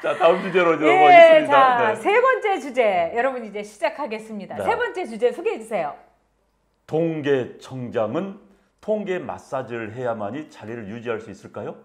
자, 다음 주제로 예, 넘어가겠습니다. 자, 네. 세 번째 주제 여러분 이제 시작하겠습니다. 네. 세 번째 주제 소개해 주세요. 통계청장은 통계 마사지를 해야만이 자리를 유지할 수 있을까요?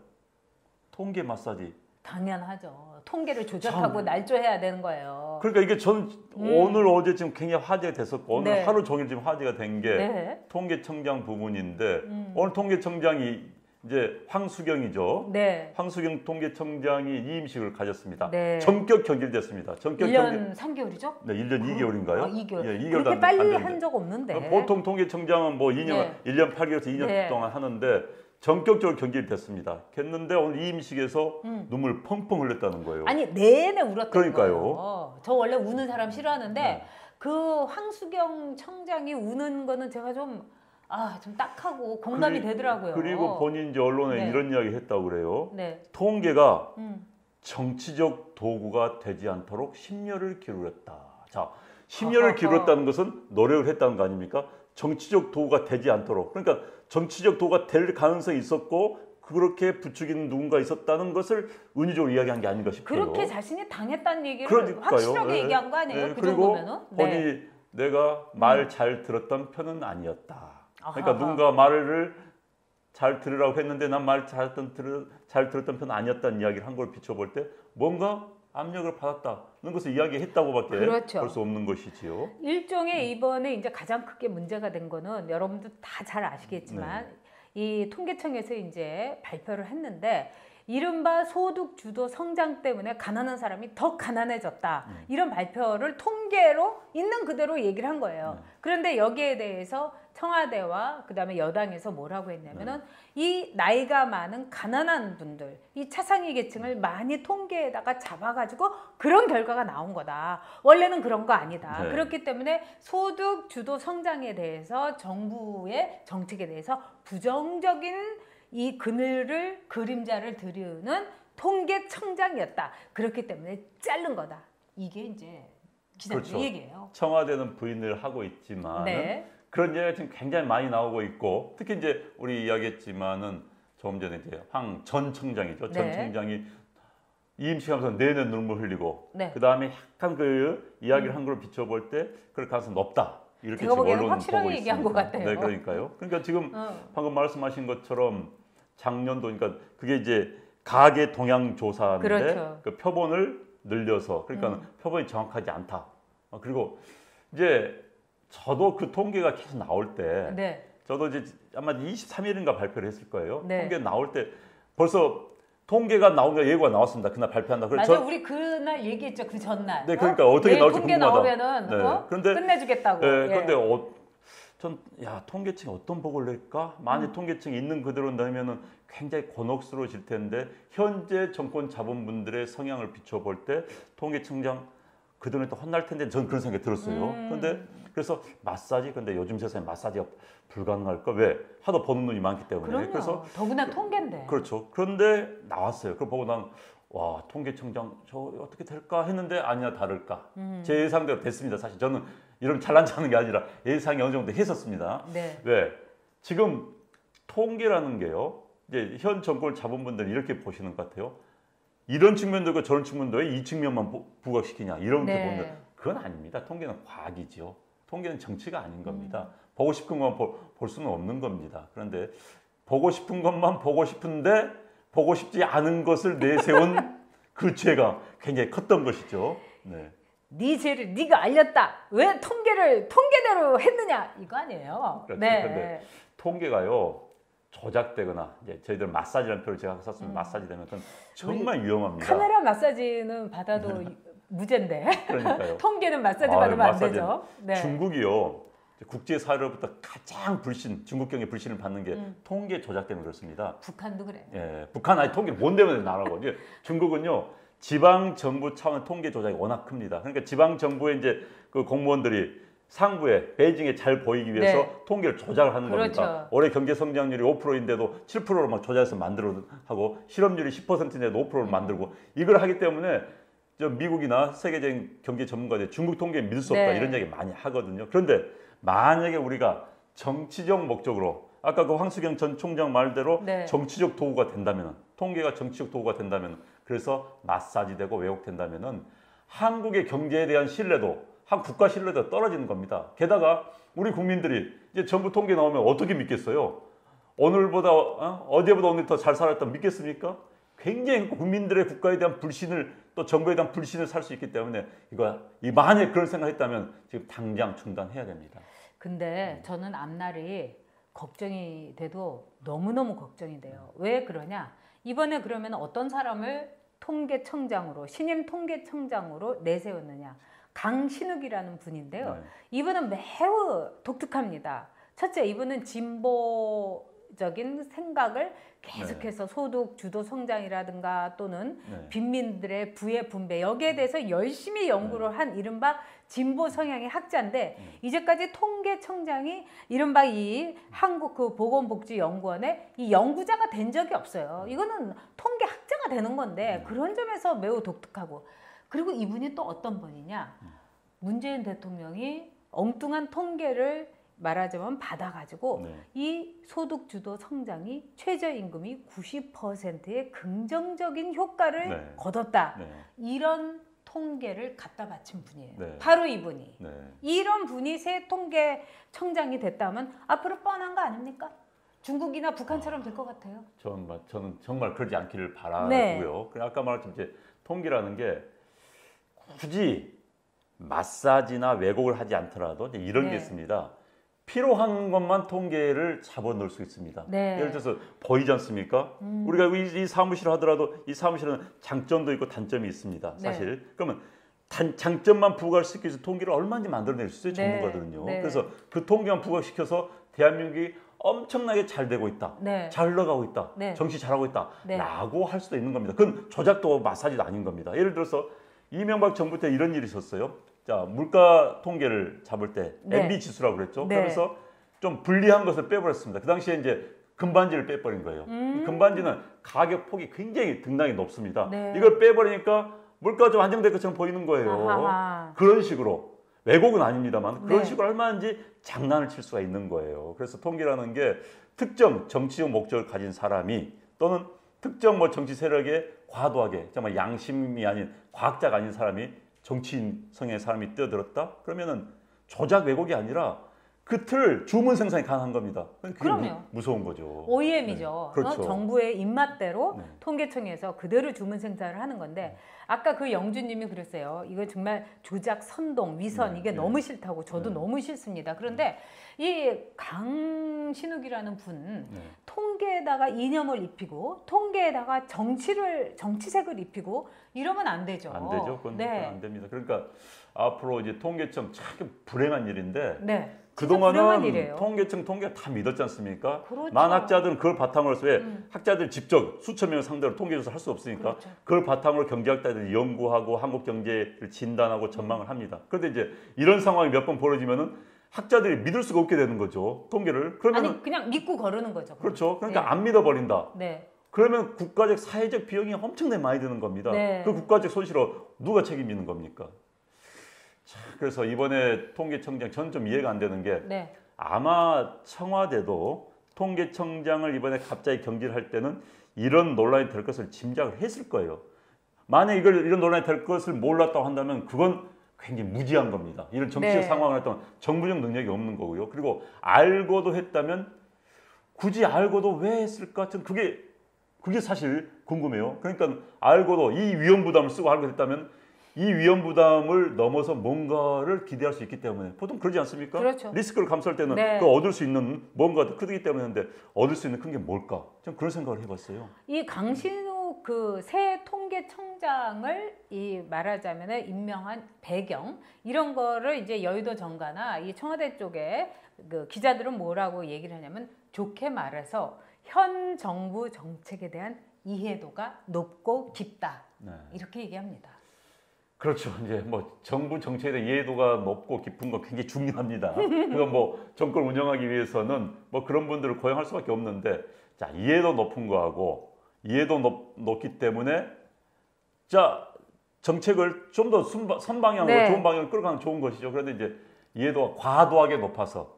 통계 마사지. 당연하죠. 통계를 조작하고 날조해야 되는 거예요. 그러니까 이게 전 오늘 어제 지금 굉장히 화제가 됐었고 오늘 네. 하루 종일 지금 화제가 된 게 네. 통계청장 부분인데 오늘 통계청장이 이제 황수경이죠. 네. 황수경 통계청장이 이임식을 가졌습니다. 네. 전격 경질됐습니다. 전격 1년 3개월이죠? 네, 1년 2개월인가요? 아, 2개월. 예, 2개월도 그렇게 안 빨리 됐는데. 한 적 없는데. 보통 통계청장은 뭐 2년, 네. 1년 8개월에서 2년 네. 동안 하는데 전격적으로 경질됐습니다. 했는데 오늘 이임식에서 눈물 펑펑 흘렸다는 거예요. 아니 내내 울었던 그러니까요. 거예요. 저 원래 우는 사람 싫어하는데 네. 그 황수경 청장이 우는 거는 제가 좀 딱하고 공감이 되더라고요. 그리고 본인 이제 언론에 네. 이런 이야기 했다고 그래요. 네. 통계가 정치적 도구가 되지 않도록 심려를 기울였다. 자, 심려를 기울였다는 것은 노력을 했다는 거 아닙니까? 정치적 도구가 되지 않도록. 그러니까 정치적 도구가 될 가능성이 있었고 그렇게 부추기는 누군가 있었다는 것을 은유적으로 이야기한 게 아닌가 싶어요. 그렇게 자신이 당했다는 얘기를 그러니까요. 확실하게 네. 얘기한 거 아니에요? 네. 그 그리고 정도면은? 본인이 내가 말 잘 들었던 편은 아니었다. 그러니까 아하하. 누군가 말을 잘 들으라고 했는데 난 말 잘 들었던 편은 아니었다는 이야기를 한 걸 비춰볼 때 뭔가 압력을 받았다는 것을 이야기했다고밖에 그렇죠. 볼 수 없는 것이지요. 일종의 이번에 이제 가장 크게 문제가 된 거는 여러분도 다 잘 아시겠지만 이 통계청에서 이제 발표를 했는데 이른바 소득 주도 성장 때문에 가난한 사람이 더 가난해졌다. 이런 발표를 통계로 있는 그대로 얘기를 한 거예요. 그런데 여기에 대해서 청와대와 그다음에 여당에서 뭐라고 했냐면은 이 나이가 많은 가난한 분들, 이 차상위 계층을 많이 통계에다가 잡아가지고 그런 결과가 나온 거다. 원래는 그런 거 아니다. 네. 그렇기 때문에 소득 주도 성장에 대해서 정부의 정책에 대해서 부정적인 이 그림자를 들이우는 통계청장이었다. 그렇기 때문에 자른 거다. 이게 이제 기자들 그렇죠. 얘기예요. 청와대는 부인을 하고 있지만 네. 그런 얘기가 지금 굉장히 많이 나오고 있고 특히 이제 우리 이야기했지만은 조금 전에 이제 황 전 청장이죠. 전 네. 청장이 이임식하면서 내내 눈물 흘리고 네. 그 다음에 약간 그 이야기를 한 걸 비춰볼 때 그럴 가능성이 높다. 이렇게 제가 지금 보기에는 언론은 확실하게 보고 얘기한 있습니다. 것 같아요. 네, 그러니까요. 그러니까 지금 방금 말씀하신 것처럼 작년도 그러니까 그게 이제 가계 동향 조사인데 그렇죠. 그 표본을 늘려서 그러니까 표본이 정확하지 않다. 그리고 이제 저도 그 통계가 계속 나올 때 네. 저도 이제 아마 23일인가 발표를 했을 거예요. 네. 통계 나올 때 벌써 통계가 나오니까 예고가 나왔습니다. 그날 발표한다. 그래서 맞아, 우리 그날 얘기했죠. 그 전날. 네, 그러니까 어떻게 내일 나올지 통계 궁금하다. 나오면은 네. 그런데 끝내주겠다고. 네, 예. 그런데 전 통계청이 어떤 보고를 낼까? 만약 통계청이 있는 그대로 내면은 굉장히 곤혹스러워질 텐데 현재 정권 자본분들의 성향을 비춰볼 때 통계청장 그들은 또 혼날 텐데 저는 그런 생각이 들었어요. 그런데 그래서 마사지 근데 요즘 세상에 마사지가 불가능할까? 왜? 하도 보는 눈이 많기 때문에. 그럼요. 그래서 더구나 통계인데. 그렇죠. 그런데 나왔어요. 그걸 보고 난 와, 통계청장 저 어떻게 될까 했는데 아니나 다를까. 제 예상대로 됐습니다. 사실 저는 이런 잘난 척하는 게 아니라 예상이 어느 정도 했었습니다. 네. 왜? 지금 통계라는 게요. 이제 현 정권을 잡은 분들은 이렇게 보시는 것 같아요. 이런 측면도 있고 저런 측면도 이 측면만 부각시키냐 이렇게 네. 보면 그건 아닙니다. 통계는 과학이죠. 통계는 정치가 아닌 겁니다. 보고 싶은 것만 볼 수는 없는 겁니다. 그런데 보고 싶은 것만 보고 싶은데 보고 싶지 않은 것을 내세운 그 죄가 굉장히 컸던 것이죠. 네. 네 죄를 네가 알렸다. 왜 통계를 통계대로 했느냐 이거 아니에요. 그렇죠. 네. 근데 통계가요 조작되거나 이제 저희들 마사지라는 표를 제가 썼으면 마사지 되면 그건 정말 위험합니다. 카메라 마사지는 받아도 무죄인데. 그러니까요. 통계는 마사지 아유, 받으면 안 마사지. 되죠. 네. 중국이요. 국제사회로부터 가장 중국경의 불신을 받는 게 통계 조작 때문에 그렇습니다. 북한도 그래. 예, 북한 아니 통계 뭔 때문에 나라고. 이제 중국은요 지방 정부 차원 통계 조작이 워낙 큽니다. 그러니까 지방 정부의 이제 그 공무원들이 상부에 베이징에 잘 보이기 위해서 네. 통계를 조작을 하는 그렇죠. 겁니다. 올해 경제 성장률이 5%인데도 7%로 막 조작해서 만들어 하고 실업률이 10%인데도 5%를 만들고 이걸 하기 때문에 저 미국이나 세계적인 경제 전문가들 중국 통계에 믿을 수 없다 네. 이런 얘기 많이 하거든요. 그런데 만약에 우리가 정치적 목적으로 아까 그 황수경 전 총장 말대로 네. 정치적 도구가 된다면 통계가 정치적 도구가 된다면 그래서 마사지 되고 왜곡된다면은 한국의 경제에 대한 신뢰도, 한 국가 신뢰도가 떨어지는 겁니다. 게다가 우리 국민들이 이제 정부 통계 나오면 어떻게 믿겠어요? 오늘보다 어제보다 오늘 더 잘 살았다 믿겠습니까? 굉장히 국민들의 국가에 대한 불신을 또 정부에 대한 불신을 살 수 있기 때문에 이 만약에 그런 생각했다면 지금 당장 중단해야 됩니다. 근데 저는 앞날이 걱정이 돼도 너무너무 걱정이 돼요. 왜 그러냐? 이번에 그러면 어떤 사람을 통계청장으로, 신임 통계청장으로 내세웠느냐? 강신욱이라는 분인데요. 네. 이분은 매우 독특합니다. 첫째, 이분은 진보적인 생각을 계속해서 소득 주도 성장이라든가 또는 네. 빈민들의 부의 분배 여기에 대해서 열심히 연구를 한 이른바 진보 성향의 학자인데 이제까지 통계청장이 이른바 이 한국 그 보건복지연구원의 이 연구자가 된 적이 없어요. 이거는 통계학자가 되는 건데 그런 점에서 매우 독특하고 그리고 이분이 또 어떤 분이냐? 문재인 대통령이 엉뚱한 통계를 말하자면 받아가지고 네. 이 소득주도 성장이 최저임금이 90%의 긍정적인 효과를 네. 거뒀다. 네. 이런 통계를 갖다 바친 분이에요. 네. 바로 이분이. 네. 이런 분이 새 통계청장이 됐다면 앞으로 뻔한 거 아닙니까? 중국이나 북한처럼 될 것 같아요. 저는 정말 그러지 않기를 바라고요. 네. 아까 말했던 이제 통계라는 게 굳이 마사지나 왜곡을 하지 않더라도 이제 이런 네. 게 있습니다. 필요한 것만 통계를 잡아넣을 수 있습니다. 네. 예를 들어서 보이지 않습니까? 우리가 이 사무실을 하더라도 이 사무실은 장점도 있고 단점이 있습니다. 사실. 그러면 장점만 부각시키기 위해서 통계를 얼마든지 만들어낼 수 있어요. 네. 전문가들은요. 네. 그래서 그 통계만 부각시켜서 대한민국이 엄청나게 잘 되고 있다. 네. 잘 흘러가고 있다. 네. 정치 잘하고 있다. 네. 라고 할 수도 있는 겁니다. 그건 조작도 마사지도 아닌 겁니다. 예를 들어서 이명박 정부 때 이런 일이 있었어요. 자, 물가 통계를 잡을 때 네. MB 지수라고 그랬죠. 네. 그래서 좀 불리한 것을 빼버렸습니다. 그 당시에 이제 금반지를 빼버린 거예요. 이 금반지는 가격 폭이 굉장히 등락이 높습니다. 네. 이걸 빼버리니까 물가가 좀 안정될 것처럼 보이는 거예요. 아하하. 그런 식으로 왜곡은 아닙니다만 그런 네. 식으로 얼마든지 장난을 칠 수가 있는 거예요. 그래서 통계라는 게 특정 정치적 목적을 가진 사람이 또는 특정 뭐 정치 세력에 과도하게 정말 양심이 아닌 과학자가 아닌 사람이 정치인 성의 사람이 뛰어들었다? 그러면은 조작 왜곡이 아니라 그 틀 주문 생산이 가능한 겁니다. 그게 그럼요. 무서운 거죠. OEM이죠. 네. 그렇죠. 정부의 입맛대로 네. 통계청에서 그대로 주문 생산을 하는 건데 아까 그 영주님이 그랬어요. 이거 정말 조작, 선동, 위선 네, 이게 네. 너무 싫다고 저도 네. 너무 싫습니다. 그런데 이 강신욱이라는 분 네. 통계에다가 이념을 입히고 통계에다가 정치색을 입히고 이러면 안 되죠. 안 되죠. 그건 네. 안 됩니다. 그러니까 앞으로 이제 통계청 참 불행한 일인데 네. 진짜 불행한 일이에요. 그동안은 통계청 통계 다 믿었지 않습니까? 그렇죠. 만학자들은 그걸 바탕으로 해서 왜 학자들 직접 수천 명을 상대로 통계조사를 할 수 없으니까 그렇죠. 그걸 바탕으로 경제학자들이 연구하고 한국 경제를 진단하고 전망을 합니다. 그런데 이제 이런 상황이 몇 번 벌어지면은 학자들이 믿을 수가 없게 되는 거죠. 통계를. 그러면은 아니 그냥 믿고 거르는 거죠. 그렇죠. 그러니까 네. 안 믿어버린다. 네. 그러면 국가적 사회적 비용이 엄청나게 많이 드는 겁니다. 네. 그 국가적 손실을 누가 책임지는 겁니까? 자, 그래서 이번에 통계청장 저는 좀 이해가 안 되는 게 네. 아마 청와대도 통계청장을 이번에 갑자기 경질할 때는 이런 논란이 될 것을 짐작을 했을 거예요. 만약 이런 논란이 될 것을 몰랐다고 한다면 그건 굉장히 무지한 겁니다. 이런 정치적 네. 상황을 했던 정부적 능력이 없는 거고요. 그리고 알고도 했다면 굳이 알고도 왜 했을까? 전 그게 사실 궁금해요. 그러니까 알고도 이 위험 부담을 쓰고 알고 했다면 이 위험 부담을 넘어서 뭔가를 기대할 수 있기 때문에 보통 그러지 않습니까? 그렇죠. 리스크를 감수할 때는 네. 그 얻을 수 있는 뭔가 더 크기 때문인데 얻을 수 있는 큰 게 뭘까? 전 그런 생각을 해봤어요. 이 강신욱 그 새 통계청장을 이 말하자면은 임명한 배경 이런 거를 이제 여의도 정가나 이 청와대 쪽에 그 기자들은 뭐라고 얘기를 하냐면 좋게 말해서 현 정부 정책에 대한 이해도가 높고 깊다 네. 이렇게 얘기합니다. 그렇죠. 이제 뭐 정부 정책에 대한 이해도가 높고 깊은 건 굉장히 중요합니다. 그건 뭐 정권 운영하기 위해서는 뭐 그런 분들을 고용할 수밖에 없는데, 자 이해도 높은 거하고 이해도 높기 때문에 자 정책을 좀 더 선방향으로 네. 좋은 방향으로 끌어가는 좋은 것이죠. 그런데 이제 이해도가 과도하게 높아서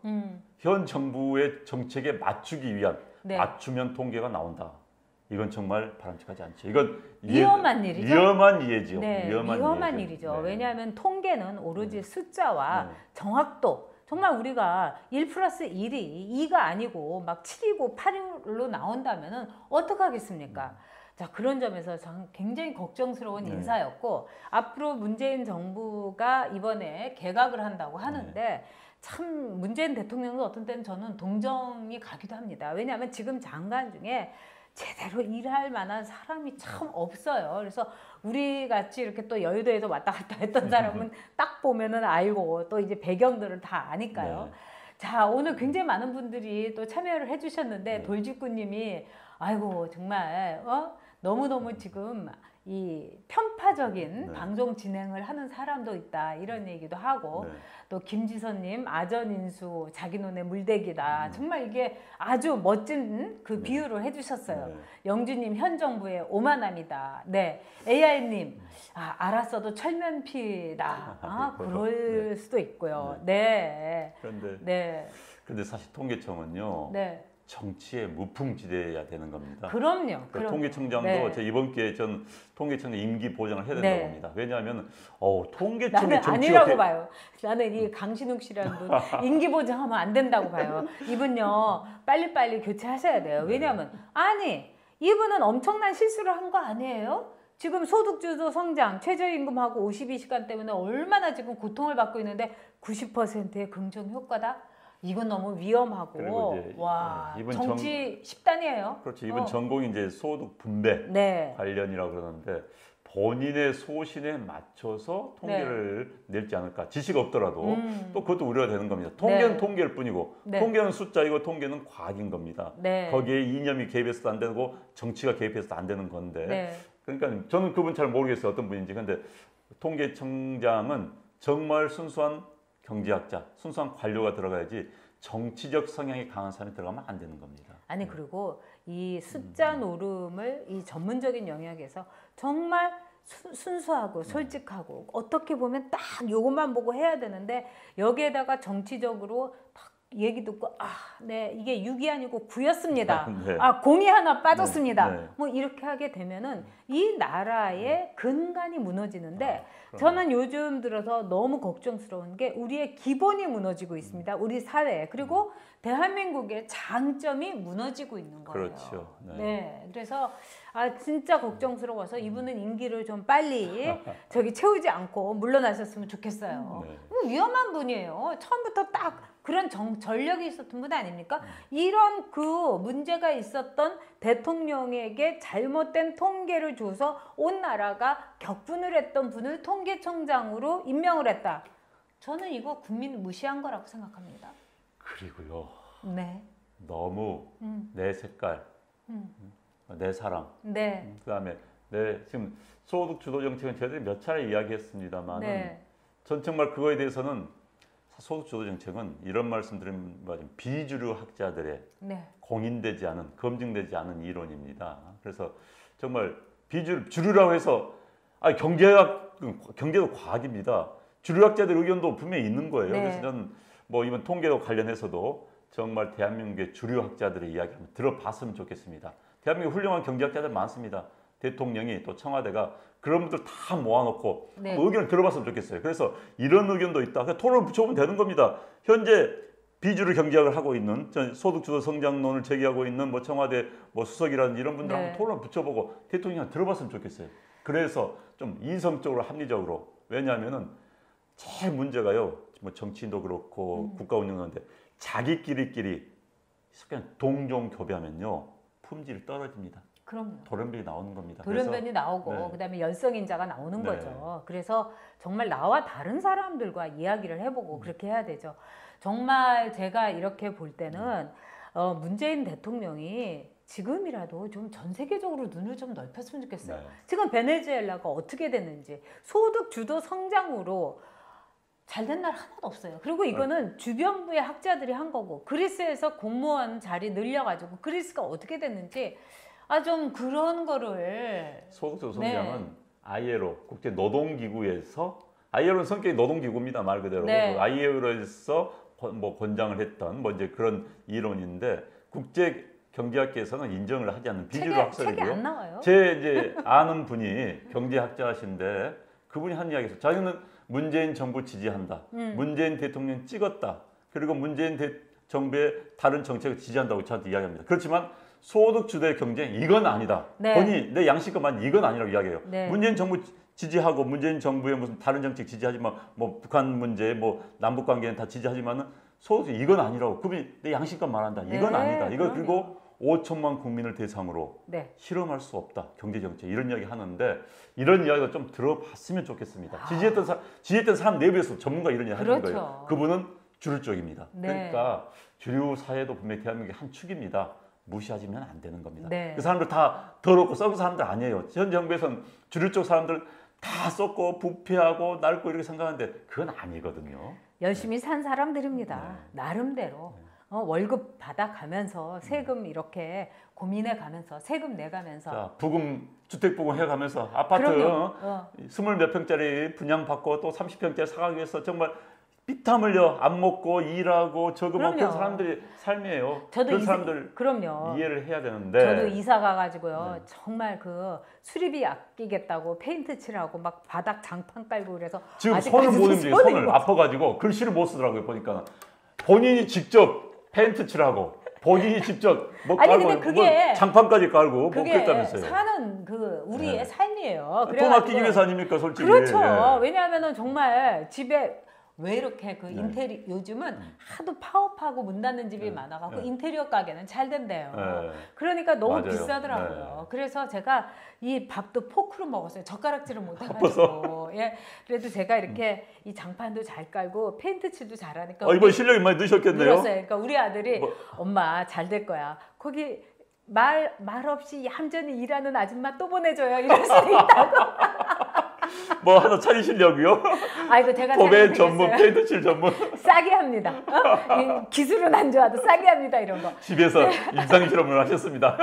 현 정부의 정책에 맞추기 위한 네. 맞춤형 통계가 나온다. 이건 정말 바람직하지 않죠. 이건 위험한 일이죠. 위험한 이해죠. 네, 위험한 일이죠. 네. 왜냐하면 통계는 오로지 네. 숫자와 네. 정확도, 정말 우리가 1+1이 2가 아니고 막 7이고 8로 나온다면은 어떡하겠습니까? 자, 그런 점에서 저는 굉장히 걱정스러운 네. 인사였고, 앞으로 문재인 정부가 이번에 개각을 한다고 하는데 참 문재인 대통령도 어떤 때는 저는 동정이 가기도 합니다. 왜냐하면 지금 장관 중에 제대로 일할 만한 사람이 참 없어요. 그래서 우리 같이 이렇게 또 여의도에서 왔다 갔다 했던 사람은 딱 보면은 알고 또 이제 배경들을 다 아니까요. 네. 자, 오늘 굉장히 많은 분들이 또 참여를 해주셨는데 네. 돌직구님이 아이고 정말 너무너무 지금 이 편파적인 네. 방송 진행을 하는 사람도 있다 이런 얘기도 하고 네. 또 김지선님 아전인수 자기 눈에 물대기다 정말 이게 아주 멋진 그 비유를 해주셨어요. 네. 영주님 현 정부의 오만함이다. 네, AI님 알았어도 철면피다. 그럴 수도 있고요. 네. 그런데 사실 통계청은요. 네. 정치에 무풍지대해야 되는 겁니다. 그럼요. 그러니까 통계청장도 네. 제 이번 기회에 전 통계청장 임기 보장을 해야 된다고 네. 합니다. 왜냐하면 통계청의 나는 정치가 아니라고 봐요. 나는 이 강신욱 씨라는 분 임기 보장하면 안 된다고 봐요. 이분요 빨리빨리 교체하셔야 돼요. 왜냐하면 아니 이분은 엄청난 실수를 한 거 아니에요? 지금 소득주도 성장, 최저임금하고 52시간 때문에 얼마나 지금 고통을 받고 있는데 90%의 긍정 효과다? 이건 너무 위험하고 이제, 와 이번 정치 10단이에요. 그렇죠. 이번 전공이 이제 소득 분배 네. 관련이라고 그러는데 본인의 소신에 맞춰서 통계를 낼지 않을까. 지시가 없더라도 또 그것도 우려가 되는 겁니다. 통계는 네. 통계일 뿐이고 네. 통계는 숫자이고 통계는 과학인 겁니다. 네. 거기에 이념이 개입해서도 안 되고 정치가 개입해서도 안 되는 건데 네. 그러니까 저는 그분 잘 모르겠어요. 어떤 분인지. 근데 통계청장은 정말 순수한 경제학자, 순수한 관료가 들어가야지 정치적 성향이 강한 사람이 들어가면 안 되는 겁니다. 아니 그리고 이 숫자 노름을 이 전문적인 영역에서 정말 순수하고 솔직하고 어떻게 보면 딱 요것만 보고 해야 되는데 여기에다가 정치적으로 딱 얘기 듣고 네 이게 6이 아니고 9였습니다. 네. 공이 하나 빠졌습니다. 네. 뭐 이렇게 하게 되면은 이 나라의 근간이 무너지는데 그럼요. 저는 요즘 들어서 너무 걱정스러운 게 우리의 기본이 무너지고 있습니다. 우리 사회 그리고 대한민국의 장점이 무너지고 있는 거예요. 그렇죠. 네. 그래서 진짜 걱정스러워서 이분은 임기를 좀 빨리 저기 채우지 않고 물러나셨으면 좋겠어요. 네. 위험한 분이에요. 처음부터 딱 그런 전력이 있었던 분 아닙니까? 이런 그 문제가 있었던 대통령에게 잘못된 통계를 줘서 온 나라가 격분을 했던 분을 통계청장으로 임명을 했다. 저는 이거 국민 무시한 거라고 생각합니다. 그리고요. 네. 너무 내 색깔, 내 사랑, 네. 그다음에 지금 소득 주도 정책은 저희들이 몇 차례 이야기했습니다만 네. 전 정말 그거에 대해서는 소득 주도 정책은 이런 말씀드리면 비주류 학자들의 네. 공인되지 않은 검증되지 않은 이론입니다. 그래서 정말 주류라고 해서 경제도 과학입니다. 주류학자들 의견도 분명히 있는 거예요. 네. 그래서 저는 뭐 이번 통계도 관련해서도 정말 대한민국의 주류학자들의 이야기 한번 들어봤으면 좋겠습니다. 대한민국 훌륭한 경제학자들 많습니다. 대통령이 또 청와대가 그런 분들 다 모아놓고 네. 의견을 들어봤으면 좋겠어요. 그래서 이런 의견도 있다. 그냥 토론을 붙여보면 되는 겁니다. 현재 비주류 경제학을 하고 있는 소득주도 성장론을 제기하고 있는 뭐 청와대 뭐 수석이라든지 이런 분들 네. 한번 토론을 붙여보고 대통령이 들어봤으면 좋겠어요. 그래서 좀 이성적으로 합리적으로 왜냐하면은 제일 문제가요. 뭐 정치인도 그렇고 국가 운영하는데 자기끼리끼리 그냥 동종 교배하면요 품질이 떨어집니다. 그럼요. 돌연변이 나오는 겁니다. 돌연변이 나오고 네. 그다음에 열성인자가 나오는 네. 거죠. 그래서 정말 나와 다른 사람들과 이야기를 해보고 그렇게 해야 되죠. 정말 제가 이렇게 볼 때는 문재인 대통령이 지금이라도 좀 전 세계적으로 눈을 좀 넓혔으면 좋겠어요. 네. 지금 베네수엘라가 어떻게 됐는지 소득 주도 성장으로 잘된 날 하나도 없어요. 그리고 이거는 주변부의 학자들이 한 거고 그리스에서 공무원 자리 늘려가지고 그리스가 어떻게 됐는지 좀 그런 거를 소득주도 성장은 ILO 국제 노동기구에서 ILO는 성격이 노동기구입니다 말 그대로. 네. ILO에서 뭐 권장을 했던 뭐 이제 그런 이론인데 국제 경제학계에서는 인정을 하지 않는 비주류 책에 학설이고요. 안 나와요. 제 이제 아는 분이 경제학자신데 그분이 한 이야기에서 자기는 문재인 정부 지지한다. 문재인 대통령 찍었다. 그리고 문재인 정부의 다른 정책을 지지한다고 저한테 이야기합니다. 그렇지만 소득 주도의 경쟁 이건 아니다. 네. 본인이 내 양심과만 이건 아니라고 이야기해요. 네. 문재인 정부 지지하고 문재인 정부의 무슨 다른 정책 지지하지만 뭐 북한 문제 뭐 남북 관계는 다 지지하지만은 소득 이건 아니라고. 그분이 내 양심과 말한다. 이건 네, 아니다. 이거 그럼요. 그리고 5천만 국민을 대상으로 네. 실험할 수 없다. 경제 정책 이런 이야기 하는데 이런 이야기도 좀 들어봤으면 좋겠습니다. 지지했던 사람 내부에서 전문가 이런 이야기 하는 그렇죠. 거예요. 그분은 주류 쪽입니다. 네. 그러니까 주류 사회도 분명히 대한민국의 한 축입니다. 무시하시면 안 되는 겁니다. 네. 그 사람들 다 더럽고 썩은 사람들 아니에요. 현 정부에서는 주류 쪽 사람들 다 썩고 부패하고 낡고 이렇게 생각하는데 그건 아니거든요. 열심히 산 사람들입니다. 네. 나름대로 월급 받아가면서 세금 이렇게 고민해가면서 세금 내가면서 자, 주택 부금 해가면서 아파트 그럼요. 20몇 평짜리 분양받고 또 30평짜리 사가기 위해서 정말 피땀 흘려 안 먹고 일하고 저금하고 그런 그럼요. 사람들의 삶이에요. 저도 그런 사람들 그럼요. 이해를 해야 되는데 저도 이사 가가지고요. 네. 정말 그 수리비 아끼겠다고 페인트 칠하고 막 바닥 장판 깔고 그래서 지금 아직까지도 손을 못 움직여 손이 손을 못- 아파가지고 글씨를 못 쓰더라고요. 보니까 본인이 직접 페인트 칠하고 본인이 직접 뭐 아니, 깔고 근데 그게- 뭐 장판까지 깔고 뭐 그게 그랬다면서요. 사는 그 우리의 네. 삶이에요. 돈 그래가지고- 아끼기 위해서 아닙니까 솔직히. 그렇죠. 예. 왜냐하면은 정말 집에 왜 이렇게 그 네. 인테리 요즘은 하도 파업하고 문 닫는 집이 네. 많아갖고 네. 인테리어 가게는 잘 된대요. 예. 그러니까 너무 맞아요. 비싸더라고요. 네. 그래서 제가 이 밥도 포크로 먹었어요. 젓가락질을 못 해가지고. 예. 그래도 제가 이렇게 이 장판도 잘 깔고 페인트 칠도 잘하니까. 이번 실력이 많이 느셨겠네요. 늘었어요. 그러니까 우리 아들이 뭐- 엄마 잘 될 거야. 거기 말 없이 얌전히 일하는 아줌마 또 보내줘요. 이럴 수도 있다고. 뭐 하나 차리시려고요? 아이고 제가 도배 잘못했어요. 전문, 페인트 칠 전문. 싸게 합니다. 이 기술은 안 좋아도 싸게 합니다. 이런 거. 집에서 임상 실험을 하셨습니다.